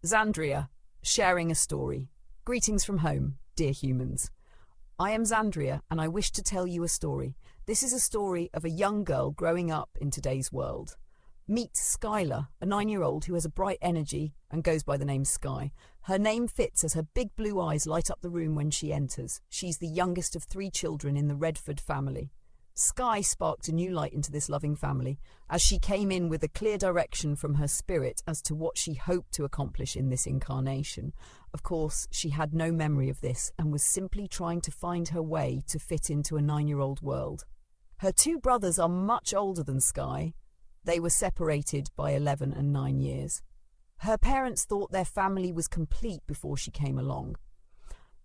Zandria, sharing a story. Greetings from home, dear humans. I am Zandria, and I wish to tell you a story. This is a story of a young girl growing up in today's world. Meet Skylar, a 9-year-old who has a bright energy and goes by the name Sky. Her name fits as her big blue eyes light up the room when she enters. She's the youngest of 3 children in the Redford family. Sky sparked a new light into this loving family as she came in with a clear direction from her spirit as to what she hoped to accomplish in this incarnation. Of course, she had no memory of this and was simply trying to find her way to fit into a 9-year-old world. Her 2 brothers are much older than Sky. They were separated by 11 and 9 years. Her parents thought their family was complete before she came along.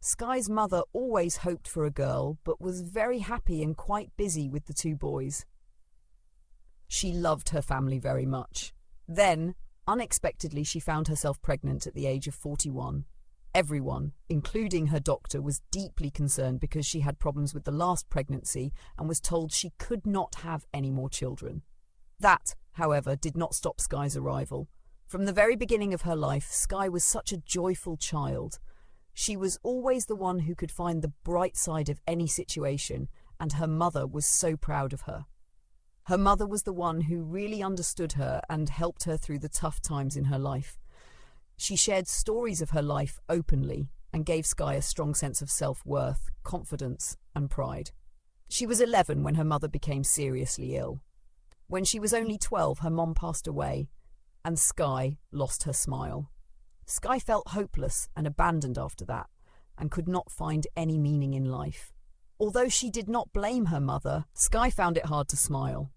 Sky's mother always hoped for a girl, but was very happy and quite busy with the 2 boys. She loved her family very much. Then, unexpectedly, she found herself pregnant at the age of 41. Everyone, including her doctor, was deeply concerned because she had problems with the last pregnancy and was told she could not have any more children. That, however, did not stop Sky's arrival. From the very beginning of her life, Sky was such a joyful child. She was always the one who could find the bright side of any situation, and her mother was so proud of her. Her mother was the one who really understood her and helped her through the tough times in her life. She shared stories of her life openly and gave Sky a strong sense of self-worth, confidence, and pride. She was 11 when her mother became seriously ill. When she was only 12, her mom passed away, and Sky lost her smile. Sky felt hopeless and abandoned after that, and could not find any meaning in life. Although she did not blame her mother, Sky found it hard to smile.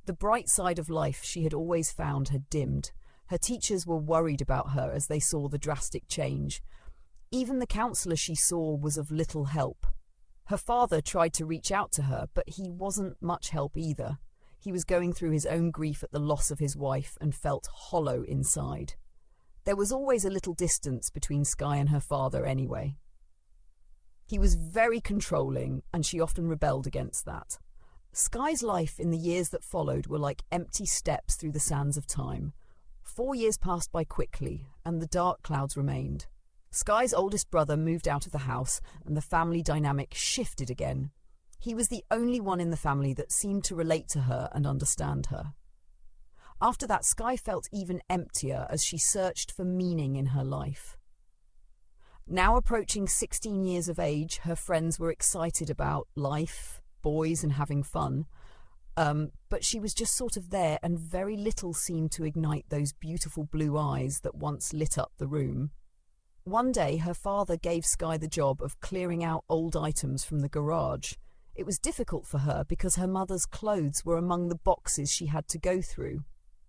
The bright side of life she had always found had dimmed. Her teachers were worried about her as they saw the drastic change. Even the counsellor she saw was of little help. Her father tried to reach out to her, but he wasn't much help either. He was going through his own grief at the loss of his wife and felt hollow inside. There was always a little distance between Sky and her father anyway. He was very controlling, and she often rebelled against that. Sky's life in the years that followed were like empty steps through the sands of time. 4 years passed by quickly, and the dark clouds remained. Sky's oldest brother moved out of the house, and the family dynamic shifted again. He was the only one in the family that seemed to relate to her and understand her. After that, Sky felt even emptier as she searched for meaning in her life. Now approaching 16 years of age, her friends were excited about life, boys, and having fun. But she was just sort of there, and very little seemed to ignite those beautiful blue eyes that once lit up the room. One day, her father gave Sky the job of clearing out old items from the garage. It was difficult for her because her mother's clothes were among the boxes she had to go through.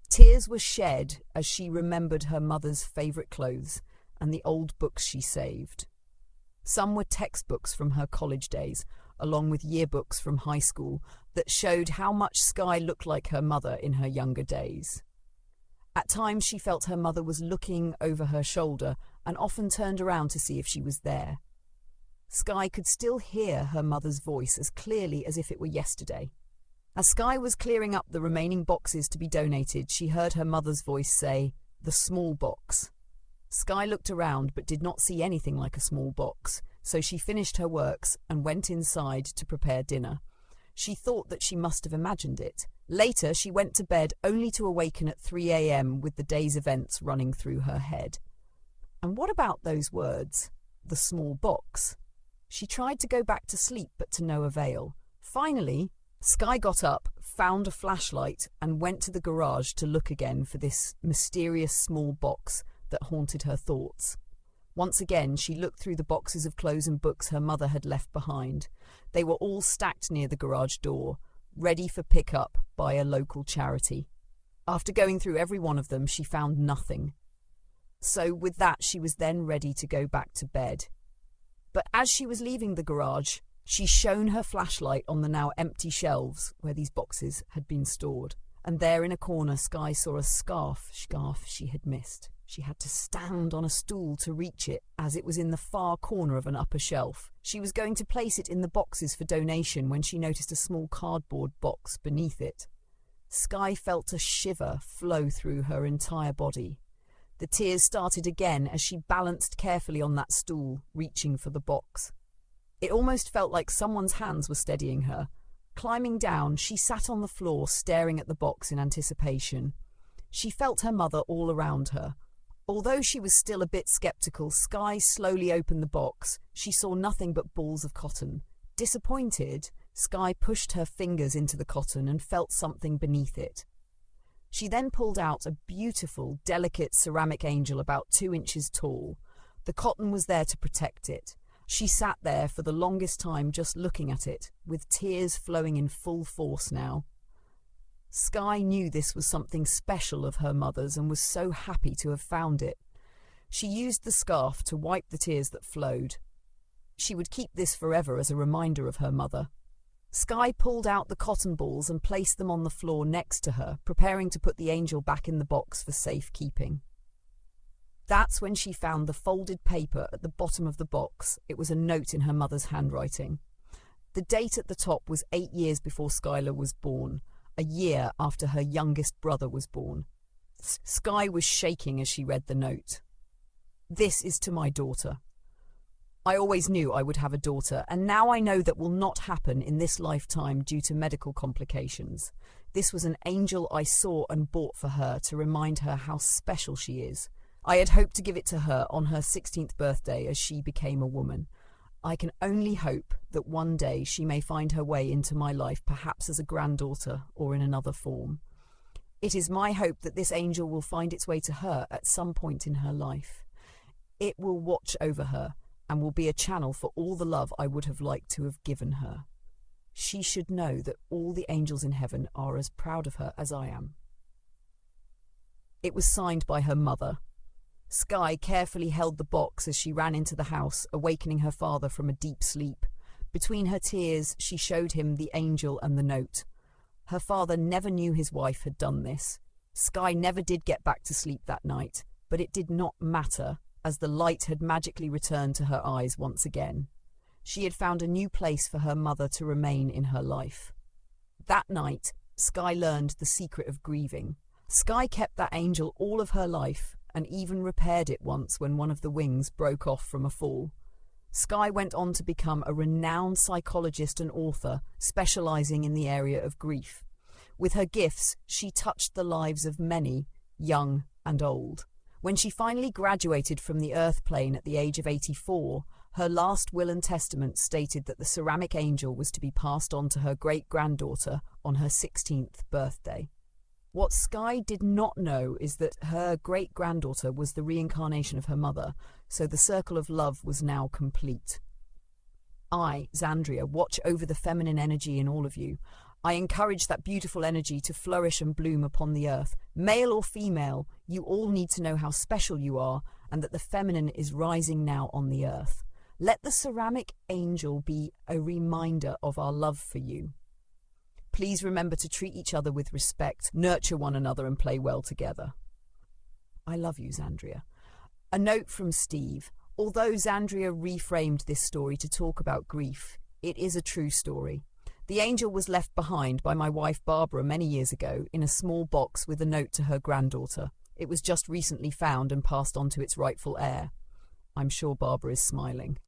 Tears were shed as she remembered her mother's favourite clothes and the old books she saved. Some were textbooks from her college days, along with yearbooks from high school that showed how much Sky looked like her mother in her younger days. At times she felt her mother was looking over her shoulder and often turned around to see if she was there. Sky could still hear her mother's voice as clearly as if it were yesterday. As Sky was clearing up the remaining boxes to be donated, she heard her mother's voice say, "The small box." Sky looked around but did not see anything like a small box, so she finished her works and went inside to prepare dinner. She thought that she must have imagined it. Later, she went to bed only to awaken at 3 a.m. with the day's events running through her head. And what about those words, "the small box"? She tried to go back to sleep, but to no avail. Finally, Sky got up, found a flashlight, and went to the garage to look again for this mysterious small box that haunted her thoughts. Once again, she looked through the boxes of clothes and books her mother had left behind. They were all stacked near the garage door, ready for pickup by a local charity. After going through every one of them, she found nothing. So with that, she was then ready to go back to bed. But as she was leaving the garage, she shone her flashlight on the now empty shelves where these boxes had been stored. And there in a corner, Sky saw a scarf she had missed. She had to stand on a stool to reach it, as it was in the far corner of an upper shelf. She was going to place it in the boxes for donation when she noticed a small cardboard box beneath it. Sky felt a shiver flow through her entire body. The tears started again as she balanced carefully on that stool, reaching for the box. It almost felt like someone's hands were steadying her. Climbing down, she sat on the floor, staring at the box in anticipation. She felt her mother all around her. Although she was still a bit skeptical, Skye slowly opened the box. She saw nothing but balls of cotton. Disappointed, Skye pushed her fingers into the cotton and felt something beneath it. She then pulled out a beautiful, delicate ceramic angel about 2 inches tall. The cotton was there to protect it. She sat there for the longest time just looking at it, with tears flowing in full force now. Skye knew this was something special of her mother's and was so happy to have found it. She used the scarf to wipe the tears that flowed. She would keep this forever as a reminder of her mother. Skye pulled out the cotton balls and placed them on the floor next to her, preparing to put the angel back in the box for safekeeping. That's when she found the folded paper at the bottom of the box. It was a note in her mother's handwriting. The date at the top was 8 years before Skylar was born, a year after her youngest brother was born. Skye was shaking as she read the note. "This is to my daughter. I always knew I would have a daughter, and now I know that will not happen in this lifetime due to medical complications. This was an angel I saw and bought for her to remind her how special she is. I had hoped to give it to her on her 16th birthday as she became a woman. I can only hope that one day she may find her way into my life, perhaps as a granddaughter or in another form. It is my hope that this angel will find its way to her at some point in her life. It will watch over her and will be a channel for all the love I would have liked to have given her. She should know that all the angels in heaven are as proud of her as I am." It was signed by her mother. Skye carefully held the box as she ran into the house, awakening her father from a deep sleep. Between her tears, she showed him the angel and the note. Her father never knew his wife had done this. Skye never did get back to sleep that night, but it did not matter, as the light had magically returned to her eyes once again. She had found a new place for her mother to remain in her life. That night, Skye learned the secret of grieving. Skye kept that angel all of her life, and even repaired it once when one of the wings broke off from a fall. Skye went on to become a renowned psychologist and author, specializing in the area of grief. With her gifts, she touched the lives of many, young and old. When she finally graduated from the earth plane at the age of 84, her last will and testament stated that the ceramic angel was to be passed on to her great-granddaughter on her 16th birthday. What Skye did not know is that her great-granddaughter was the reincarnation of her mother, so the circle of love was now complete. I, Zandria, watch over the feminine energy in all of you. I encourage that beautiful energy to flourish and bloom upon the earth. Male or female, you all need to know how special you are and that the feminine is rising now on the earth. Let the ceramic angel be a reminder of our love for you. Please remember to treat each other with respect, nurture one another and play well together. I love you, Zandria. A note from Steve. Although Zandria reframed this story to talk about grief, it is a true story. The angel was left behind by my wife Barbara many years ago in a small box with a note to her granddaughter. It was just recently found and passed on to its rightful heir. I'm sure Barbara is smiling.